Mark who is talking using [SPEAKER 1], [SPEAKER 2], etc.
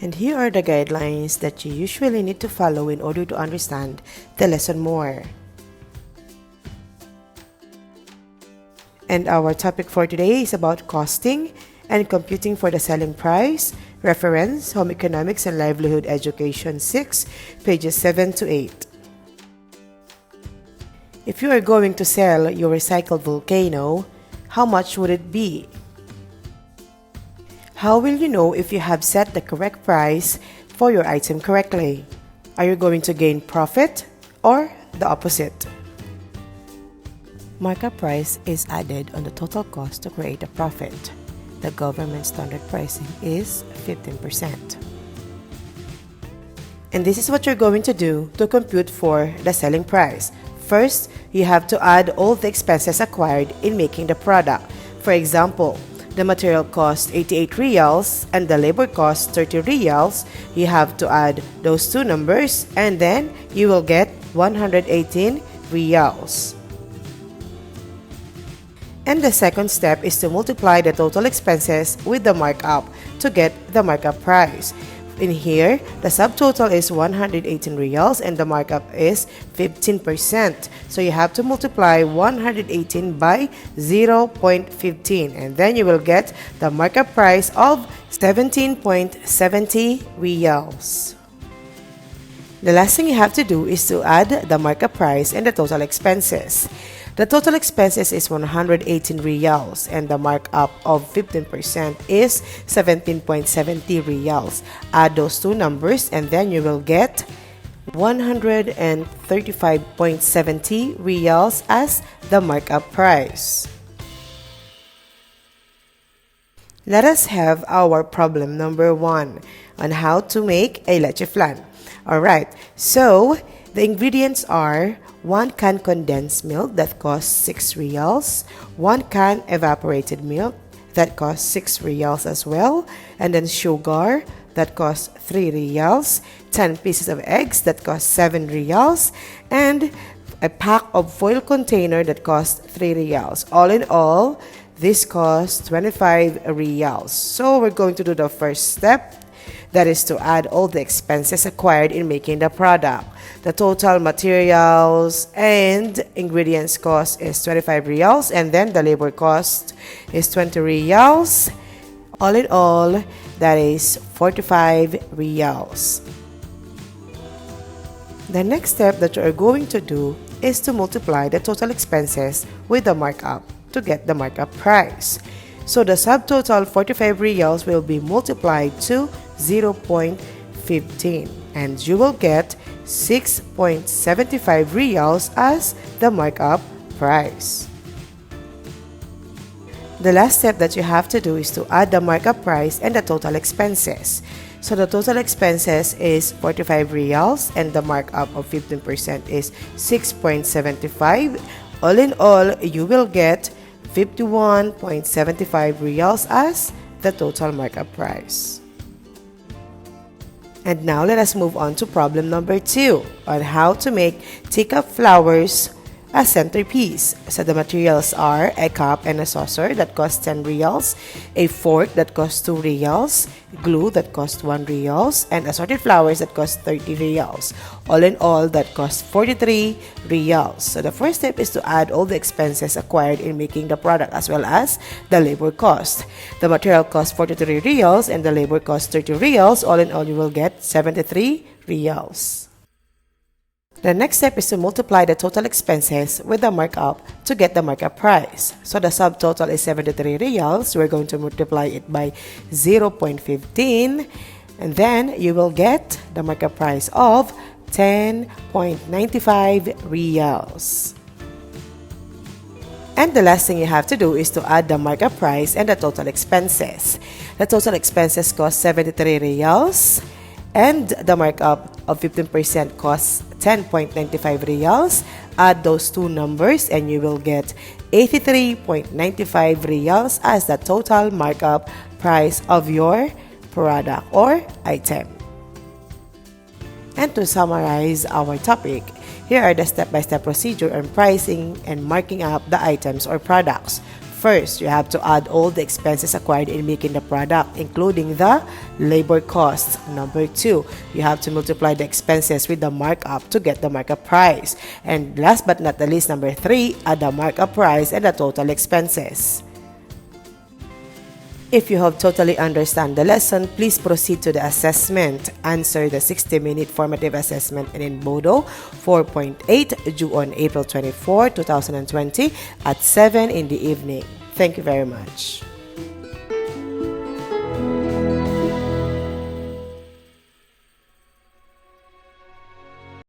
[SPEAKER 1] And here are the guidelines that you usually need to follow in order to understand the lesson more. And our topic for today is about costing and computing for the selling price. Reference, Home Economics and Livelihood Education 6, pages 7 to 8. If you are going to sell your recycled volcano, how much would it be? How will you know if you have set the correct price for your item correctly? Are you going to gain profit or the opposite? Markup price is added on the total cost to create a profit. The government standard pricing is 15%. And this is what you're going to do to compute for the selling price. First, you have to add all the expenses acquired in making the product. For example, the material cost 88 reals and the labor cost 30 reals. You have to add those two numbers and then you will get 118 reals. And the second step is to multiply the total expenses with the markup to get the markup price. In here, the subtotal is 118 reals and the markup is 15%. So you have to multiply 118 by 0.15 and then you will get the markup price of 17.70 reals. The last thing you have to do is to add the markup price and the total expenses. The total expenses is 118 reals and the markup of 15% is 17.70 reals. Add those two numbers and then you will get 135.70 reals as the markup price. Let us have our problem number 1 on how to make a leche flan. Alright, so the ingredients are 1 can condensed milk that costs 6 reals, 1 can evaporated milk that costs 6 reals as well, and then sugar that costs 3 reals, 10 pieces of eggs that cost 7 reals, and a pack of foil container that costs 3 reals. All in all, this costs 25 reals. So we're going to do the first step. That is to add all the expenses acquired in making the product. The total materials and ingredients cost is 25 reals and then the labor cost is 20 reals. All in all, that is 45 reals. The next step that you are going to do is to multiply the total expenses with the markup to get the markup price. So the subtotal 45 reals will be multiplied to 0.15 and you will get 6.75 reals as the markup price. The last step that you have to do is to add the markup price and the total expenses. So the total expenses is 45 reals and the markup of 15% is 6.75. All in all, you will get 51.75 reals as the total markup price. And now let us move on to problem number 2 on how to make teacup flowers a centerpiece. So the materials are a cup and a saucer that costs 10 reals, a fork that costs 2 reals, glue that costs 1 reals, and assorted flowers that cost 30 reals. All in all, that costs 43 reals. So the first step is to add all the expenses acquired in making the product as well as the labor cost. The material costs 43 reals and the labor costs 30 reals. All in all, you will get 73 reals. The next step is to multiply the total expenses with the markup to get the markup price. So the subtotal is 73 reals. We're going to multiply it by 0.15 and then you will get the markup price of 10.95 reals. And the last thing you have to do is to add the markup price and the total expenses. The total expenses cost 73 reals and the markup of 15% costs 10.95 reals. Add those two numbers and you will get 83.95 reals as the total markup price of your product or item. And to summarize our topic, here are the step-by-step procedure on pricing and marking up the items or products. First, you have to add all the expenses acquired in making the product, including the labor costs. Number 2, you have to multiply the expenses with the markup to get the markup price. And last but not the least, number 3, add the markup price and the total expenses. If you have totally understand the lesson, please proceed to the assessment. Answer the 60-minute formative assessment in Bodo 4.8 due on April 24, 2020 at 7 in the evening. Thank you very much.